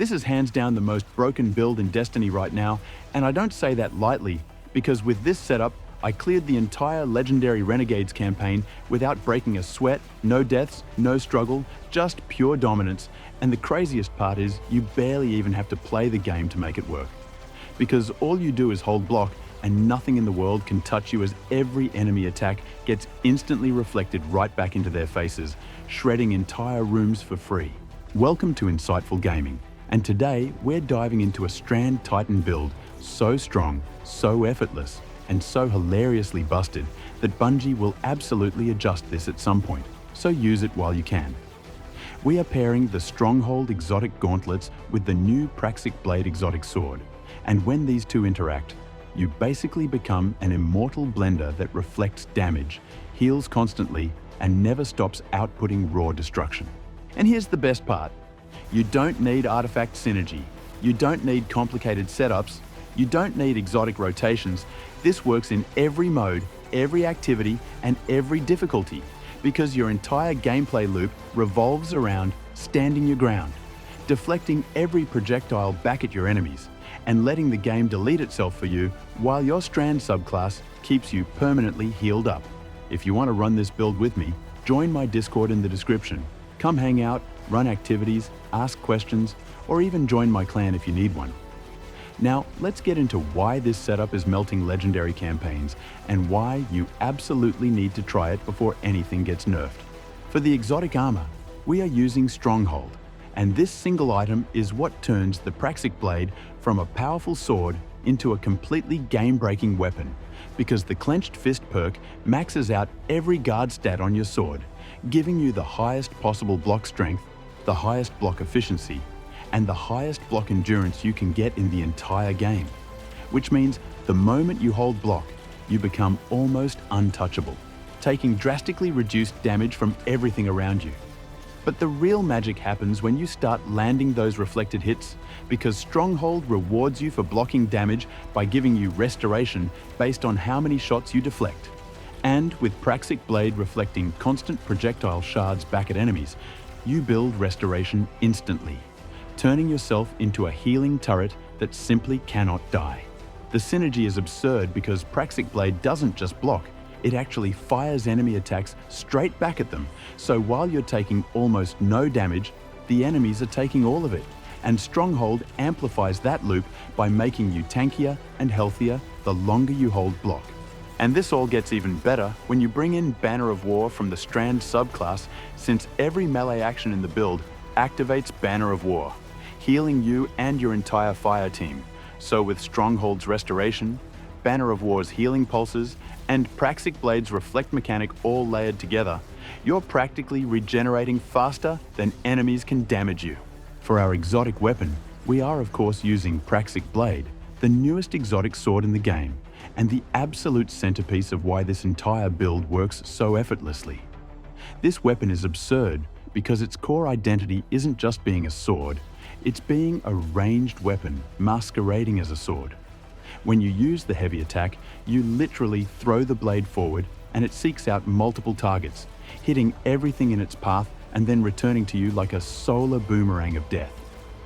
This is hands down the most broken build in Destiny right now, and I don't say that lightly, because with this setup, I cleared the entire Legendary Renegades campaign without breaking a sweat, no deaths, no struggle, just pure dominance, and the craziest part is you barely even have to play the game to make it work. Because all you do is hold block, and nothing in the world can touch you as every enemy attack gets instantly reflected right back into their faces, shredding entire rooms for free. Welcome to Insightful Gaming, and today we're diving into a Strand Titan build so strong, so effortless, and so hilariously busted that Bungie will absolutely adjust this at some point, so use it while you can. We are pairing the Stronghold exotic gauntlets with the new Praxic Blade exotic sword, and when these two interact, you basically become an immortal blender that reflects damage, heals constantly, and never stops outputting raw destruction. And here's the best part. You don't need artifact synergy. You don't need complicated setups. You don't need exotic rotations. This works in every mode, every activity, and every difficulty, because your entire gameplay loop revolves around standing your ground, deflecting every projectile back at your enemies, and letting the game delete itself for you while your Strand subclass keeps you permanently healed up. If you want to run this build with me, join my Discord in the description. Come hang out, run activities, ask questions, or even join my clan if you need one. Now, let's get into why this setup is melting legendary campaigns and why you absolutely need to try it before anything gets nerfed. For the exotic armor, we are using Stronghold, and this single item is what turns the Praxic Blade from a powerful sword into a completely game-breaking weapon, because the Clenched Fist perk maxes out every guard stat on your sword, giving you the highest possible block strength, the highest block efficiency, and the highest block endurance you can get in the entire game. Which means the moment you hold block, you become almost untouchable, taking drastically reduced damage from everything around you. But the real magic happens when you start landing those reflected hits, because Stronghold rewards you for blocking damage by giving you restoration based on how many shots you deflect. And with Praxic Blade reflecting constant projectile shards back at enemies, you build restoration instantly, turning yourself into a healing turret that simply cannot die. The synergy is absurd because Praxic Blade doesn't just block, it actually fires enemy attacks straight back at them, so while you're taking almost no damage, the enemies are taking all of it, and Stronghold amplifies that loop by making you tankier and healthier the longer you hold block. And this all gets even better when you bring in Banner of War from the Strand subclass, since every melee action in the build activates Banner of War, healing you and your entire fire team. So with Stronghold's restoration, Banner of War's healing pulses, and Praxic Blade's reflect mechanic all layered together, you're practically regenerating faster than enemies can damage you. For our exotic weapon, we are of course using Praxic Blade, the newest exotic sword in the game, and the absolute centerpiece of why this entire build works so effortlessly. This weapon is absurd because its core identity isn't just being a sword, it's being a ranged weapon masquerading as a sword. When you use the heavy attack, you literally throw the blade forward and it seeks out multiple targets, hitting everything in its path and then returning to you like a solar boomerang of death.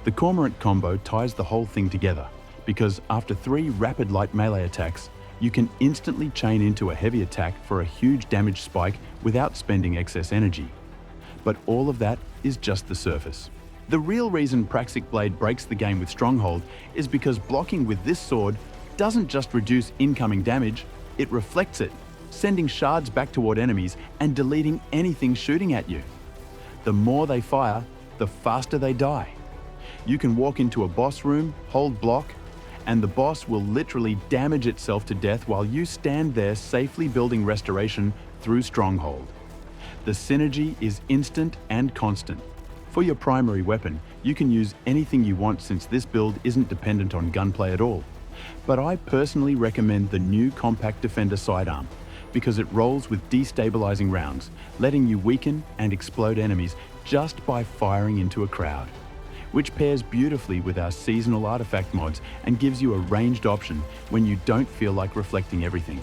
The Cormorant combo ties the whole thing together, because after 3 rapid light melee attacks, you can instantly chain into a heavy attack for a huge damage spike without spending excess energy. But all of that is just the surface. The real reason Praxic Blade breaks the game with Stronghold is because blocking with this sword doesn't just reduce incoming damage, it reflects it, sending shards back toward enemies and deleting anything shooting at you. The more they fire, the faster they die. You can walk into a boss room, hold block, and the boss will literally damage itself to death while you stand there safely building restoration through Stronghold. The synergy is instant and constant. For your primary weapon, you can use anything you want since this build isn't dependent on gunplay at all. But I personally recommend the new Compact Defender sidearm, because it rolls with destabilizing rounds, letting you weaken and explode enemies just by firing into a crowd, which pairs beautifully with our seasonal artifact mods and gives you a ranged option when you don't feel like reflecting everything.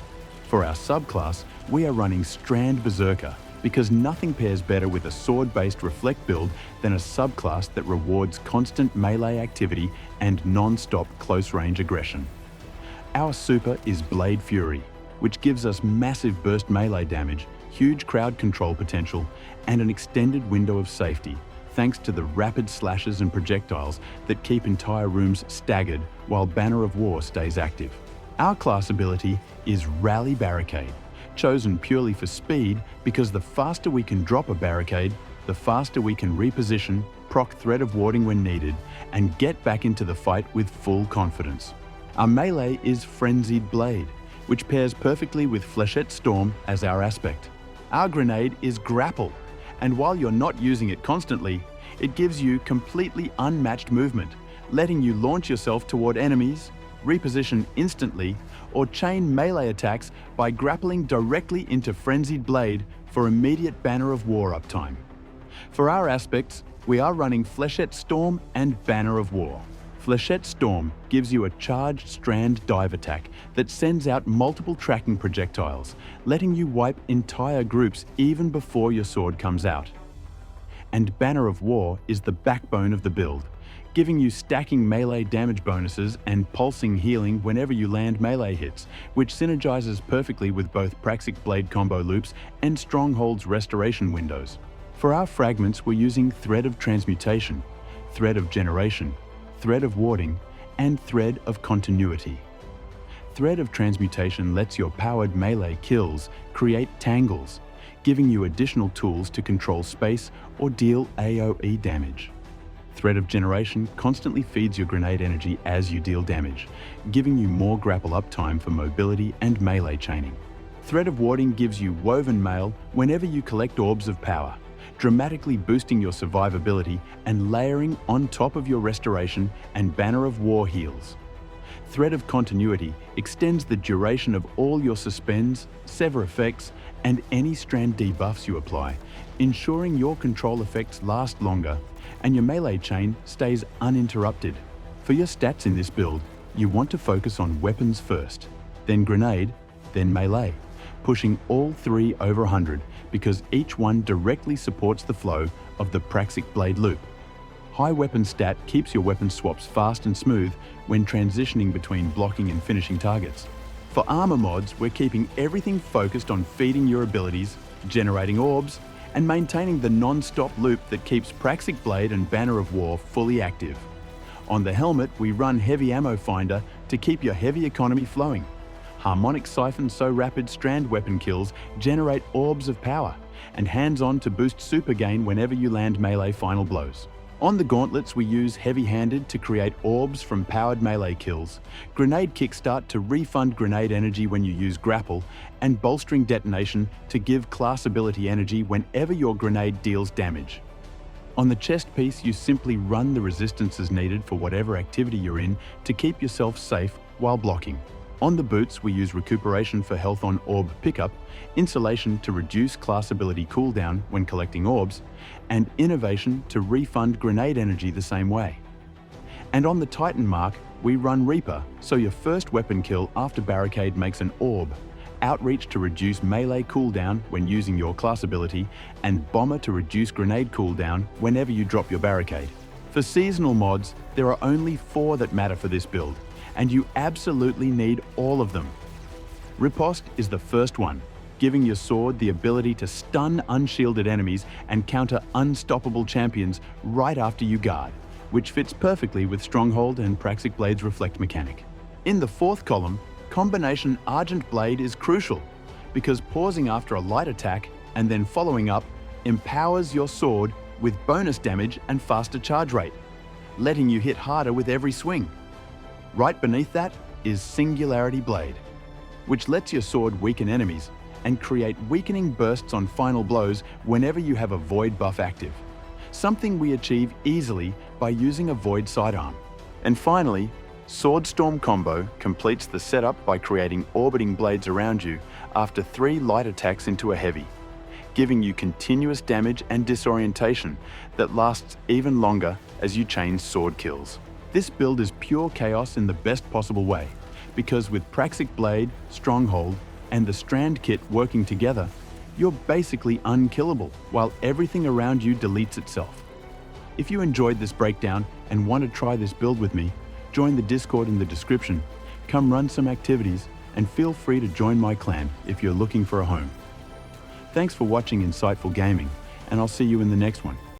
For our subclass, we are running Strand Berserker, because nothing pairs better with a sword-based reflect build than a subclass that rewards constant melee activity and non-stop close-range aggression. Our super is Blade Fury, which gives us massive burst melee damage, huge crowd control potential, and an extended window of safety, thanks to the rapid slashes and projectiles that keep entire rooms staggered while Banner of War stays active. Our class ability is Rally Barricade, chosen purely for speed because the faster we can drop a barricade, the faster we can reposition, proc Threat of Warding when needed, and get back into the fight with full confidence. Our melee is Frenzied Blade, which pairs perfectly with Flechette Storm as our aspect. Our grenade is Grapple, and while you're not using it constantly, it gives you completely unmatched movement, letting you launch yourself toward enemies, reposition instantly, or chain melee attacks by grappling directly into Frenzied Blade for immediate Banner of War uptime. For our aspects, we are running Flechette Storm and Banner of War. Flechette Storm gives you a charged strand dive attack that sends out multiple tracking projectiles, letting you wipe entire groups even before your sword comes out. And Banner of War is the backbone of the build, giving you stacking melee damage bonuses and pulsing healing whenever you land melee hits, which synergizes perfectly with both Praxic Blade combo loops and Stronghold's restoration windows. For our fragments, we're using Thread of Transmutation, Thread of Generation, Thread of Warding, and Thread of Continuity. Thread of Transmutation lets your powered melee kills create tangles, giving you additional tools to control space or deal AoE damage. Thread of Generation constantly feeds your grenade energy as you deal damage, giving you more grapple uptime for mobility and melee chaining. Thread of Warding gives you Woven Mail whenever you collect Orbs of Power, dramatically boosting your survivability and layering on top of your restoration and Banner of War heals. Thread of Continuity extends the duration of all your suspends, sever effects, and any strand debuffs you apply, ensuring your control effects last longer and your melee chain stays uninterrupted. For your stats in this build, you want to focus on weapons first, then grenade, then melee, pushing all three over 100 because each one directly supports the flow of the Praxic Blade loop. High weapon stat keeps your weapon swaps fast and smooth when transitioning between blocking and finishing targets. For armor mods, we're keeping everything focused on feeding your abilities, generating orbs, and maintaining the non-stop loop that keeps Praxic Blade and Banner of War fully active. On the helmet, we run Heavy Ammo Finder to keep your heavy economy flowing. Harmonic Siphon So Rapid strand weapon kills generate Orbs of Power, and hands-on to boost super gain whenever you land melee final blows. On the gauntlets, we use Heavy-Handed to create orbs from powered melee kills, Grenade Kickstart to refund grenade energy when you use grapple, and Bolstering Detonation to give class ability energy whenever your grenade deals damage. On the chest piece, you simply run the resistances needed for whatever activity you're in to keep yourself safe while blocking. On the boots, we use Recuperation for health on orb pickup, Insulation to reduce class ability cooldown when collecting orbs, and Innovation to refund grenade energy the same way. And on the Titan mark, we run Reaper, so your first weapon kill after Barricade makes an orb, Outreach to reduce melee cooldown when using your class ability, and Bomber to reduce grenade cooldown whenever you drop your barricade. For seasonal mods, there are only 4 that matter for this build, and you absolutely need all of them. Riposte is the first one, giving your sword the ability to stun unshielded enemies and counter unstoppable champions right after you guard, which fits perfectly with Stronghold and Praxic Blade's Reflect mechanic. In the 4th column, combination Argent Blade is crucial, because pausing after a light attack and then following up empowers your sword with bonus damage and faster charge rate, letting you hit harder with every swing. Right beneath that is Singularity Blade, which lets your sword weaken enemies and create weakening bursts on final blows whenever you have a Void buff active, something we achieve easily by using a Void sidearm. And finally, Swordstorm combo completes the setup by creating orbiting blades around you after 3 light attacks into a heavy, giving you continuous damage and disorientation that lasts even longer as you chain sword kills. This build is pure chaos in the best possible way, because with Praxic Blade, Stronghold, and the Strand kit working together, you're basically unkillable, while everything around you deletes itself. If you enjoyed this breakdown and want to try this build with me, join the Discord in the description, come run some activities, and feel free to join my clan if you're looking for a home. Thanks for watching Insightful Gaming, and I'll see you in the next one.